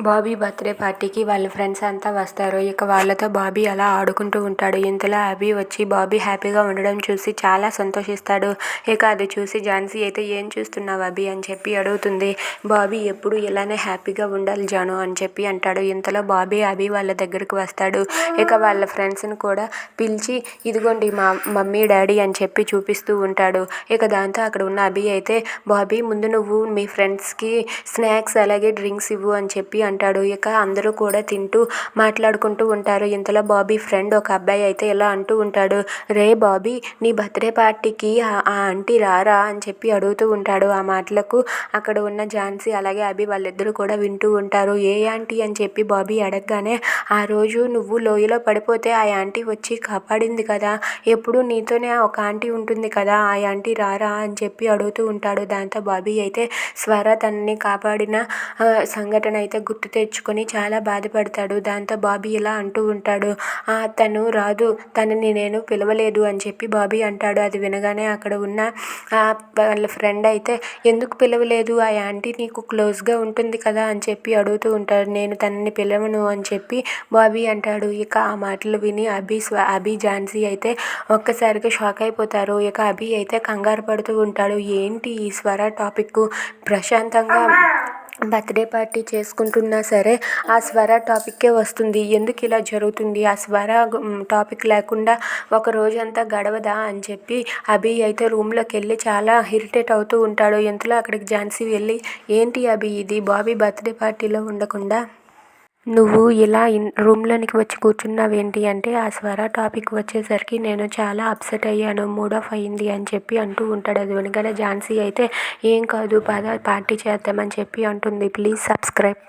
Bobby birthday పార్టీకి వాళ్ళ friends అంతా వస్తారు. ఇక వాళ్ళతో బాబీ అలా ఆడుకుంటూ ఉంటాడు. ఇంతలో అభి వచ్చి బాబీ హ్యాపీగా ఉండడం చూసి చాలా సంతోషిస్తాడు. ఇక అది చూసి ఝాన్సీ అయితే ఏం చూస్తున్నావు అభి అని చెప్పి అడుగుతుంది. బాబీ ఎప్పుడు ఇలానే హ్యాపీగా ఉండాలి జాను అని చెప్పి అంటాడు. ఇంతలో బాబీ అభి వాళ్ళ దగ్గరకు వస్తాడు. ఇక వాళ్ళ ఫ్రెండ్స్ని కూడా పిలిచి ఇదిగోండి మా మమ్మీ డాడీ అని చెప్పి చూపిస్తూ ఉంటాడు. ఇక దాంతో అక్కడ ఉన్న అభి అయితే బాబీ ముందు నువ్వు మీ ఫ్రెండ్స్కి స్నాక్స్ అలాగే డ్రింక్స్ ఇవ్వు అని చెప్పి అంటాడు. ఇక అందరూ కూడా తింటూ మాట్లాడుకుంటూ ఉంటారు. ఇంతలో బాబీ ఫ్రెండ్ ఒక అబ్బాయి అయితే ఇలా అంటూ ఉంటాడు, రే బాబీ నీ బర్త్డే పార్టీకి ఆ ఆంటీ రారా అని చెప్పి అడుగుతూ ఉంటాడు. ఆ మాటలకు అక్కడ ఉన్న ఝాన్సీ అలాగే అభి వాళ్ళిద్దరూ కూడా వింటూ ఉంటారు. ఏ ఆంటీ అని చెప్పి బాబీ అడగగానే ఆ రోజు నువ్వు లోయలో పడిపోతే ఆ ఆంటీ వచ్చి కాపాడింది కదా, ఎప్పుడు నీతోనే ఒక ఆంటీ ఉంటుంది కదా, ఆ ఆంటీ రారా అని చెప్పి అడుగుతూ ఉంటాడు. దాంతో బాబీ అయితే స్వర తనని కాపాడిన సంఘటన అయితే గుర్తు తెచ్చుకొని చాలా బాధపడతాడు. దాంతో బాబీ ఇలా అంటూ ఉంటాడు, తను రాదు, తనని నేను పిలవలేదు అని చెప్పి బాబీ అంటాడు. అది వినగానే అక్కడ ఉన్న వాళ్ళ ఫ్రెండ్ అయితే ఎందుకు పిలవలేదు, ఆ ఆంటీ నీకు క్లోజ్గా ఉంటుంది కదా అని చెప్పి అడుగుతూ ఉంటాడు. నేను తనని పిలవను అని చెప్పి బాబీ అంటాడు. ఇక ఆ మాటలు విని అభి ఝాన్సీ అయితే ఒక్కసారిగా షాక్ అయిపోతారు. ఇక అభి అయితే కంగారు పడుతూ ఉంటాడు. ఏంటి ఈ స్వర టాపిక్, ప్రశాంతంగా బర్త్డే పార్టీ చేసుకుంటున్నా సరే ఆ స్వర టాపిక్కే వస్తుంది, ఎందుకు ఇలా జరుగుతుంది, ఆ స్వర టాపిక్ లేకుండా ఒక రోజంతా గడవదా అని చెప్పి అభి అయితే రూమ్లోకి వెళ్ళి చాలా ఇరిటేట్ అవుతూ ఉంటాడు. ఇంతలో అక్కడికి ఝాన్సీ వెళ్ళి ఏంటి అభి ఇది బాబీ బర్త్డే పార్టీలో ఉండకుండా నువ్వు ఇలా రూమ్లోనికి వచ్చి కూర్చున్నావేంటి అంటే ఆ స్వర టాపిక్ వచ్చేసరికి నేను చాలా అప్సెట్ అయ్యాను, మూడ్ ఆఫ్ అయ్యింది అని చెప్పి అంటూ ఉంటాడు. అది వెనకాల ఝాన్సీ అయితే ఏం కాదు పద పార్టీ చేద్దామని చెప్పి అంటుంది. Please subscribe.